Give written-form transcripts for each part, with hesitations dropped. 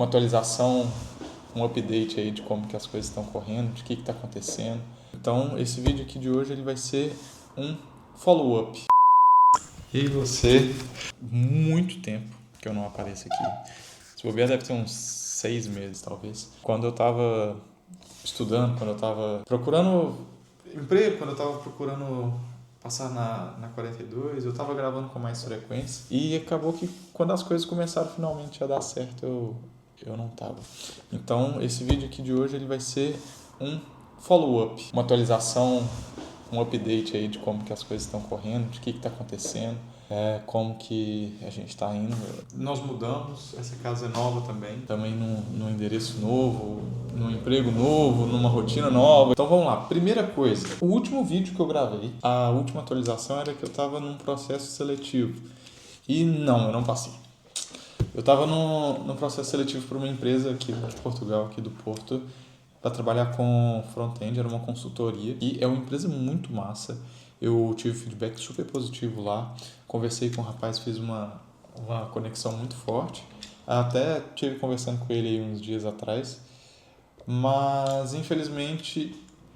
uma atualização, um update aí de como que as coisas estão correndo, de o que está acontecendo. Então, esse vídeo aqui de hoje ele vai ser um follow-up. E aí você, muito tempo que eu não apareço aqui. Se bobear deve ter uns 6 meses, talvez. Quando eu estava estudando, quando eu estava procurando emprego, quando eu estava procurando passar na 42, eu estava gravando com mais frequência. E acabou que quando as coisas começaram finalmente a dar certo, eu não estava. Então, esse vídeo aqui de hoje ele vai ser um follow-up, uma atualização, um update aí de como que as coisas estão correndo, de o que está acontecendo, como que a gente está indo. Nós mudamos, essa casa é nova também num endereço novo, num emprego novo, numa rotina nova. Então vamos lá, primeira coisa, o último vídeo que eu gravei, a última atualização era que eu estava num processo seletivo e não, eu não passei. Eu estava no processo seletivo para uma empresa aqui de Portugal, aqui do Porto, para trabalhar com front-end, era uma consultoria e é uma empresa muito massa. Eu tive feedback super positivo lá, conversei com o rapaz, fiz uma conexão muito forte, até estive conversando com ele aí uns dias atrás, mas infelizmente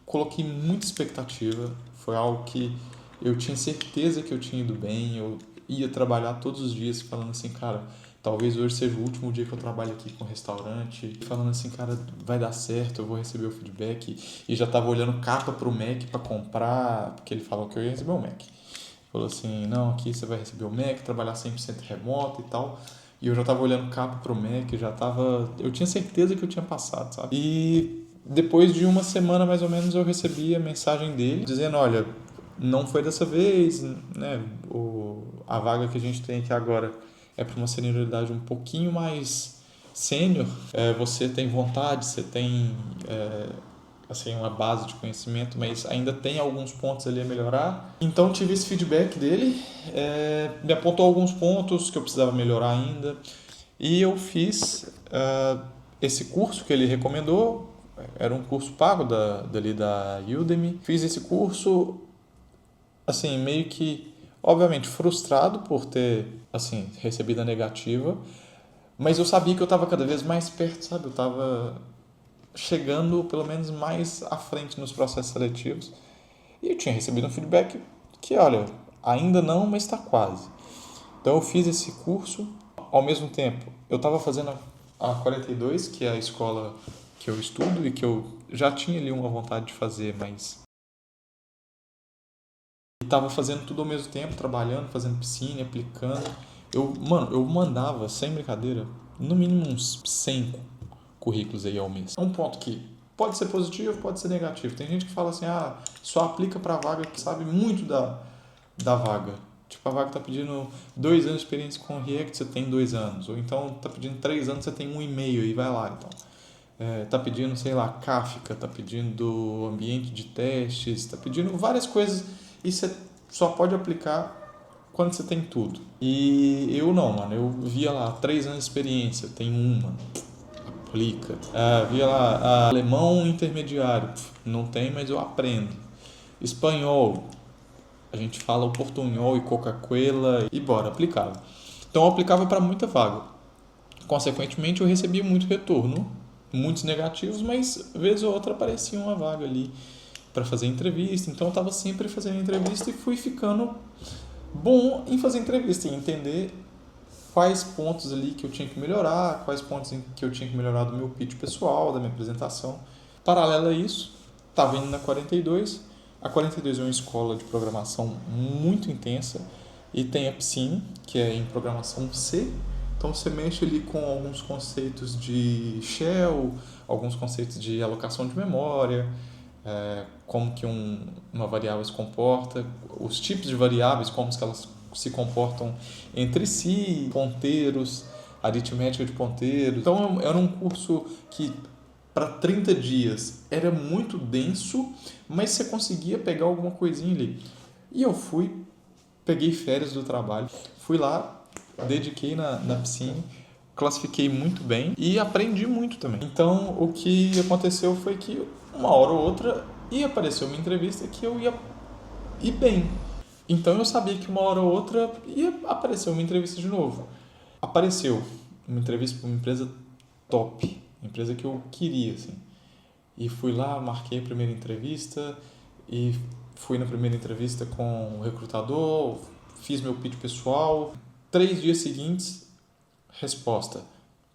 coloquei muita expectativa, foi algo que eu tinha certeza que eu tinha ido bem, eu ia trabalhar todos os dias falando assim, cara, talvez hoje seja o último dia que eu trabalho aqui com restaurante, falando assim, cara, vai dar certo, eu vou receber o feedback. E já tava olhando capa pro Mac para comprar, porque ele falou que eu ia receber o Mac. Falou assim, não, aqui você vai receber o Mac, trabalhar 100% remoto e tal. E eu já tava olhando capa pro Mac, eu tinha certeza que eu tinha passado, sabe? E depois de uma semana mais ou menos eu recebi a mensagem dele dizendo, olha, não foi dessa vez, né? A vaga que a gente tem aqui agora é para uma senioridade um pouquinho mais sênior. Você tem vontade, você tem assim, uma base de conhecimento, mas ainda tem alguns pontos ali a melhorar. Então tive esse feedback dele, me apontou alguns pontos que eu precisava melhorar ainda. E eu fiz esse curso que ele recomendou, era um curso pago dali da Udemy. Fiz esse curso, assim, meio que, obviamente, frustrado por ter, assim, recebido a negativa, mas eu sabia que eu estava cada vez mais perto, sabe? Eu estava chegando, pelo menos, mais à frente nos processos seletivos. E eu tinha recebido um feedback que, olha, ainda não, mas está quase. Então eu fiz esse curso. Ao mesmo tempo, eu estava fazendo a 42, que é a escola que eu estudo e que eu já tinha ali uma vontade de fazer, mas estava fazendo tudo ao mesmo tempo, trabalhando, fazendo piscina, aplicando. Eu mandava, sem brincadeira, no mínimo uns 100 currículos aí ao mês. É um ponto que pode ser positivo, pode ser negativo. Tem gente que fala assim, só aplica para vaga que sabe muito da vaga. Tipo, a vaga está pedindo 2 anos de experiência com React, você tem 2 anos. Ou então está pedindo 3 anos, você tem 1,5 e vai lá. Então, tá pedindo, sei lá, Kafka, tá pedindo ambiente de testes, tá pedindo várias coisas e você só pode aplicar quando você tem tudo. E eu não, mano, eu via lá 3 anos de experiência, tem uma, aplica. Via lá alemão intermediário, não tem, mas eu aprendo. Espanhol, a gente fala o portunhol e Coca-Cola e bora, aplicava. Então eu aplicava para muita vaga. Consequentemente eu recebia muito retorno, muitos negativos, mas vez ou outra aparecia uma vaga ali para fazer entrevista. Então eu estava sempre fazendo entrevista e fui ficando bom em fazer entrevista e entender quais pontos ali que eu tinha que melhorar, quais pontos que eu tinha que melhorar do meu pitch pessoal, da minha apresentação. Paralelo a isso, estava indo na 42. A 42 é uma escola de programação muito intensa e tem a Psyne, que é em programação C. Então você mexe ali com alguns conceitos de shell, alguns conceitos de alocação de memória, como que uma variável se comporta, os tipos de variáveis, como que elas se comportam entre si, ponteiros, aritmética de ponteiros. Então era um curso que para 30 dias era muito denso, mas você conseguia pegar alguma coisinha ali. E eu peguei férias do trabalho, fui lá, dediquei na piscina, classifiquei muito bem e aprendi muito também. Então, o que aconteceu foi que uma hora ou outra ia aparecer uma entrevista que eu ia ir bem. Então, eu sabia que uma hora ou outra ia aparecer uma entrevista de novo. Apareceu uma entrevista para uma empresa top, empresa que eu queria, assim. E fui lá, marquei a primeira entrevista e fui na primeira entrevista com o recrutador, fiz meu pitch pessoal. 3 dias seguintes, resposta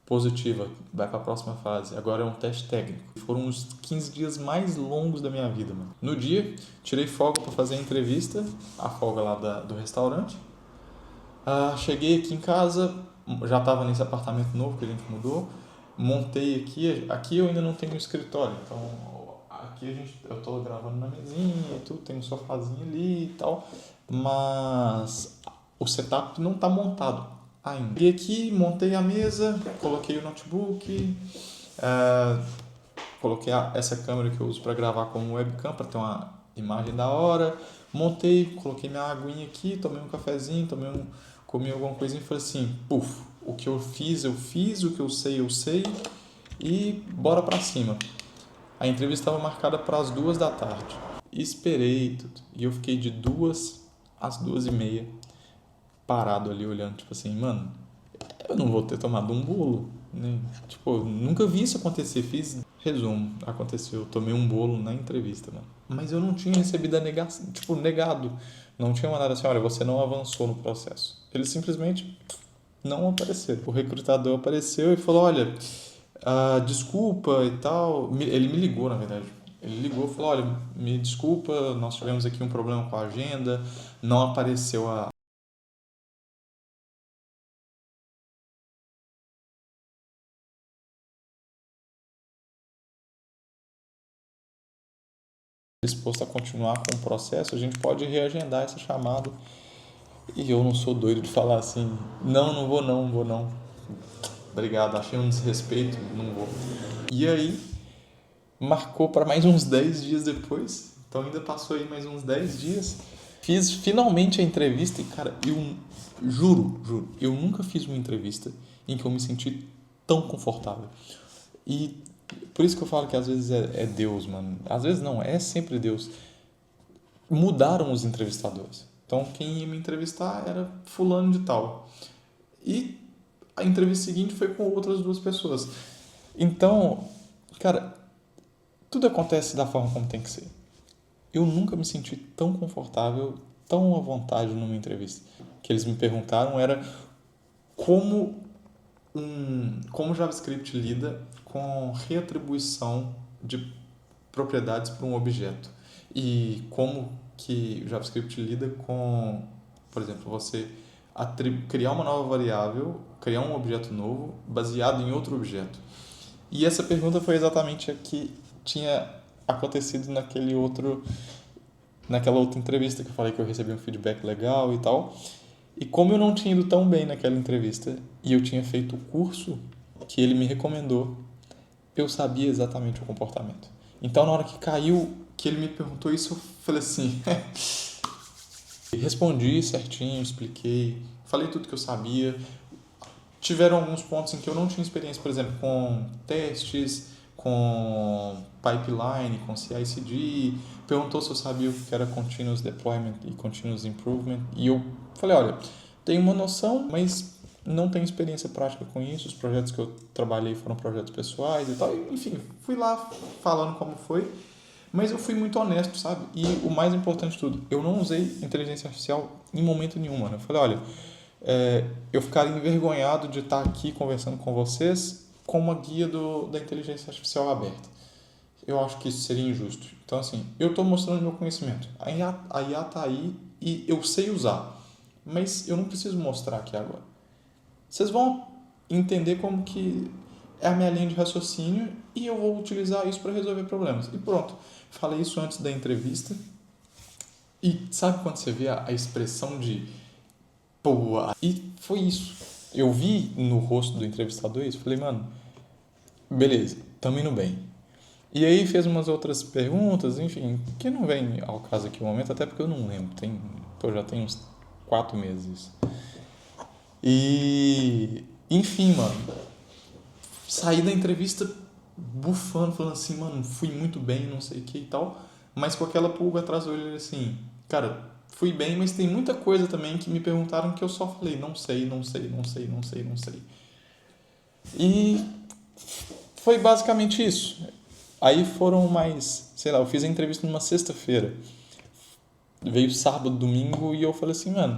positiva, vai para a próxima fase. Agora é um teste técnico. Foram os 15 dias mais longos da minha vida, mano. No dia, tirei folga para fazer a entrevista, a folga lá do restaurante. Cheguei aqui em casa, já estava nesse apartamento novo que a gente mudou. Montei aqui eu ainda não tenho escritório, então aqui eu estou gravando na mesinha e tudo, tem um sofazinho ali e tal, mas o setup não está montado ainda. E aqui montei a mesa, coloquei o notebook, coloquei essa câmera que eu uso para gravar como webcam, para ter uma imagem da hora, montei, coloquei minha aguinha aqui, tomei um cafezinho, comi alguma coisinha e falei assim, puf, o que eu fiz, o que eu sei e bora pra cima. A entrevista estava marcada para as 2 da tarde. Esperei tudo. E eu fiquei de 2 às 2:30 parado ali olhando, tipo assim, mano, eu não vou ter tomado um bolo, né? Tipo, nunca vi isso acontecer. Fiz resumo, aconteceu, eu tomei um bolo na entrevista, mano. Mas eu não tinha recebido a negação, tipo, negado. Não tinha mandado assim, olha, você não avançou no processo. Eles simplesmente não apareceram. O recrutador apareceu e falou, olha, desculpa e tal. Ele me ligou, na verdade. Ele ligou e falou, olha, me desculpa, nós tivemos aqui um problema com a agenda, não apareceu a disposto a continuar com o processo, a gente pode reagendar essa chamada. E eu não sou doido de falar assim, não vou não. Obrigado, achei um desrespeito, não vou. E aí, marcou para mais uns 10 dias depois, então ainda passou aí mais uns 10 dias. Fiz finalmente a entrevista e, cara, eu juro, eu nunca fiz uma entrevista em que eu me senti tão confortável. E por isso que eu falo que às vezes é Deus, mano. Às vezes não, é sempre Deus. Mudaram os entrevistadores. Então quem ia me entrevistar era fulano de tal. E a entrevista seguinte foi com outras 2 pessoas. Então, cara, tudo acontece da forma como tem que ser. Eu nunca me senti tão confortável, tão à vontade numa entrevista. O que eles me perguntaram era como como o JavaScript lida com reatribuição de propriedades para um objeto e como que o JavaScript lida com, por exemplo, você criar uma nova variável, criar um objeto novo baseado em outro objeto. E essa pergunta foi exatamente a que tinha acontecido naquela outra entrevista que eu falei que eu recebi um feedback legal e tal. E como eu não tinha ido tão bem naquela entrevista e eu tinha feito o curso que ele me recomendou, eu sabia exatamente o comportamento. Então, na hora que caiu, que ele me perguntou isso, eu falei assim, respondi certinho, expliquei, falei tudo que eu sabia. Tiveram alguns pontos em que eu não tinha experiência, por exemplo, com testes, com pipeline, com CI/CD. Perguntou se eu sabia o que era Continuous Deployment e Continuous Improvement. E eu falei, olha, tenho uma noção, mas não tenho experiência prática com isso. Os projetos que eu trabalhei foram projetos pessoais e tal. Enfim, fui lá falando como foi, mas eu fui muito honesto, sabe? E o mais importante de tudo, eu não usei inteligência artificial em momento nenhum, mano. Eu falei, olha, eu ficaria envergonhado de estar aqui conversando com vocês com uma guia da inteligência artificial aberta. Eu acho que isso seria injusto. Então, assim, eu estou mostrando meu conhecimento. A IA está aí e eu sei usar, mas eu não preciso mostrar aqui agora. Vocês vão entender como que é a minha linha de raciocínio e eu vou utilizar isso para resolver problemas. E pronto. Falei isso antes da entrevista. E sabe quando você vê a expressão de pô, e foi isso. Eu vi no rosto do entrevistador isso, falei, mano, beleza, tamo indo bem. E aí fez umas outras perguntas, enfim, que não vem ao caso aqui no momento, até porque eu não lembro, já tem uns 4 meses. E, enfim, mano, saí da entrevista bufando, falando assim, mano, fui muito bem, não sei o que e tal, mas com aquela pulga atrás do olho assim, cara, fui bem, mas tem muita coisa também que me perguntaram que eu só falei, não sei. E foi basicamente isso. Aí foram mais, sei lá, eu fiz a entrevista numa sexta-feira. Veio sábado, domingo e eu falei assim, mano,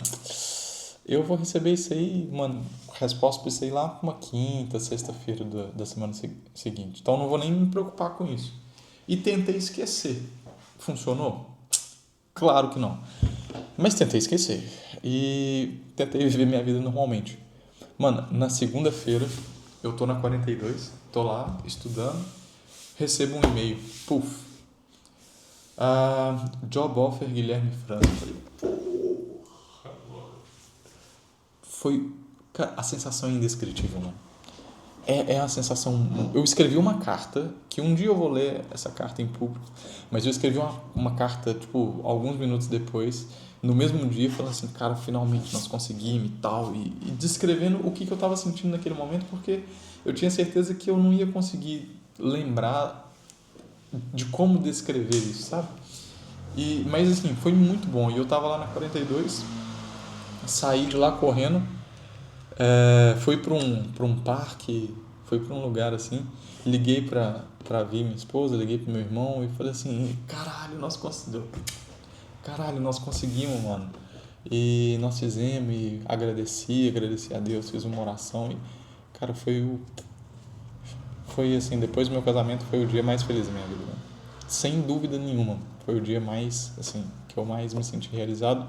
eu vou receber isso aí, mano, resposta pra isso aí lá uma quinta, sexta-feira da semana seguinte. Então não vou nem me preocupar com isso. E tentei esquecer. Funcionou? Claro que não. Mas tentei esquecer. E tentei viver minha vida normalmente. Mano, na segunda-feira eu tô na 42, tô lá estudando, recebo um e-mail. Puf. Job offer Guilherme França. Foi a sensação indescritível, mano. É a sensação. Eu escrevi uma carta, que um dia eu vou ler essa carta em público, mas eu escrevi uma carta, tipo, alguns minutos depois, no mesmo dia, falando assim, cara, finalmente nós conseguimos e tal, e descrevendo o que eu tava sentindo naquele momento, porque eu tinha certeza que eu não ia conseguir lembrar de como descrever isso, sabe? Mas assim, foi muito bom. E eu tava lá na 42, saí de lá correndo, fui para um parque, fui para um lugar assim, liguei para ver minha esposa, liguei para meu irmão e falei assim, caralho, nós conseguimos, mano. E nós fizemos e agradeci a Deus, fiz uma oração e, cara, foi assim, depois do meu casamento foi o dia mais feliz da minha vida, né? Sem dúvida nenhuma, foi o dia mais, assim, que eu mais me senti realizado,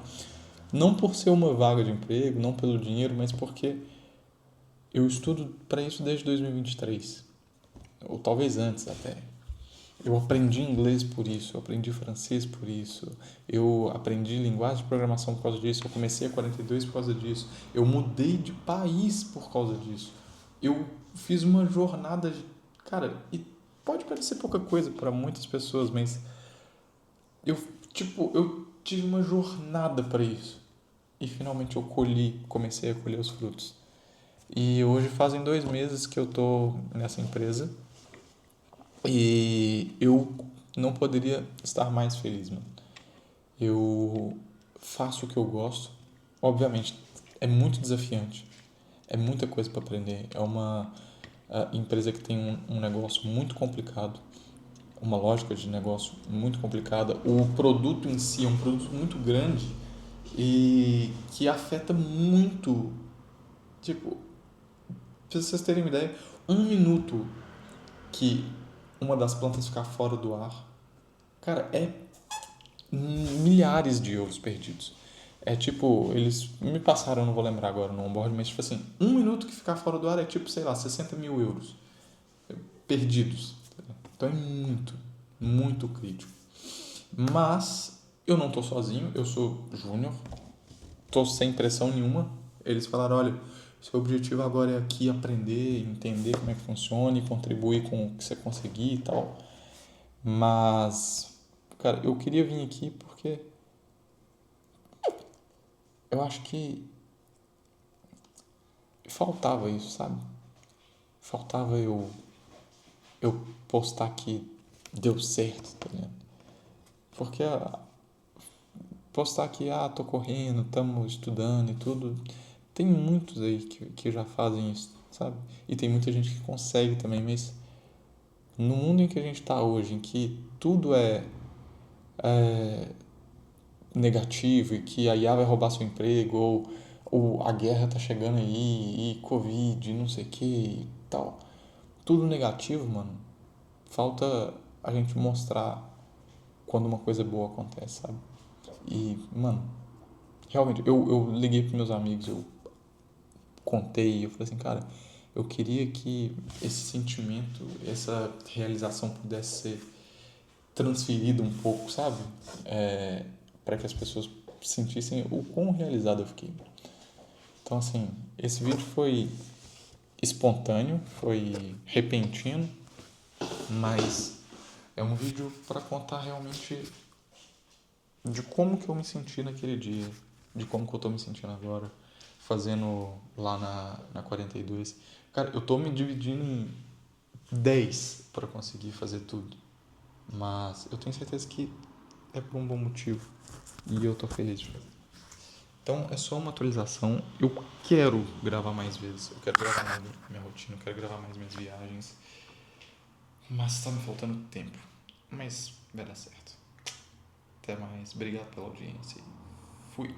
não por ser uma vaga de emprego, não pelo dinheiro, mas porque eu estudo para isso desde 2023, ou talvez antes até. Eu aprendi inglês por isso, eu aprendi francês por isso, eu aprendi linguagem de programação por causa disso, eu comecei a 42 por causa disso, eu mudei de país por causa disso. Eu fiz uma jornada, cara, e pode parecer pouca coisa para muitas pessoas, mas eu, eu tive uma jornada para isso. E finalmente eu comecei a colher os frutos. E hoje fazem 2 meses que eu tô nessa empresa e eu não poderia estar mais feliz, mano. Eu faço o que eu gosto. Obviamente, é muito desafiante. É muita coisa para aprender. É uma empresa que tem um negócio muito complicado, uma lógica de negócio muito complicada. O produto em si é um produto muito grande e que afeta muito. Tipo, pra vocês terem uma ideia, 1 minuto que uma das plantas ficar fora do ar, cara, é milhares de euros perdidos. É tipo, eles me passaram, não vou lembrar agora no onboard, mas tipo assim, 1 minuto que ficar fora do ar é tipo, sei lá, 60 mil euros perdidos. Então é muito, muito crítico. Mas eu não tô sozinho, eu sou júnior, tô sem pressão nenhuma. Eles falaram, olha, seu objetivo agora é aqui aprender, entender como é que funciona e contribuir com o que você conseguir e tal. Mas, cara, eu queria vir aqui porque eu acho que faltava isso, sabe? Faltava eu postar que deu certo, tá ligado? Porque postar que, tô correndo, estamos estudando e tudo, tem muitos aí que já fazem isso, sabe? E tem muita gente que consegue também, mas no mundo em que a gente está hoje, em que tudo é negativo e que a IA vai roubar seu emprego, ou a guerra tá chegando aí, e Covid, não sei o que e tal. Tudo negativo, mano. Falta a gente mostrar quando uma coisa boa acontece, sabe? E, mano, realmente, eu liguei pros meus amigos, eu contei, eu falei assim, cara, eu queria que esse sentimento, essa realização pudesse ser transferido um pouco, sabe? Para que as pessoas sentissem o quão realizado eu fiquei. Então, assim, esse vídeo foi espontâneo, foi repentino, mas é um vídeo para contar realmente de como que eu me senti naquele dia, de como que eu tô me sentindo agora, fazendo lá na 42. Cara, eu tô me dividindo em 10 para conseguir fazer tudo, mas eu tenho certeza que é por um bom motivo e eu tô feliz. Então é só uma atualização. Eu quero gravar mais vezes, eu quero gravar mais minha rotina, eu quero gravar mais minhas viagens. Mas tá me faltando tempo. Mas vai dar certo. Até mais. Obrigado pela audiência.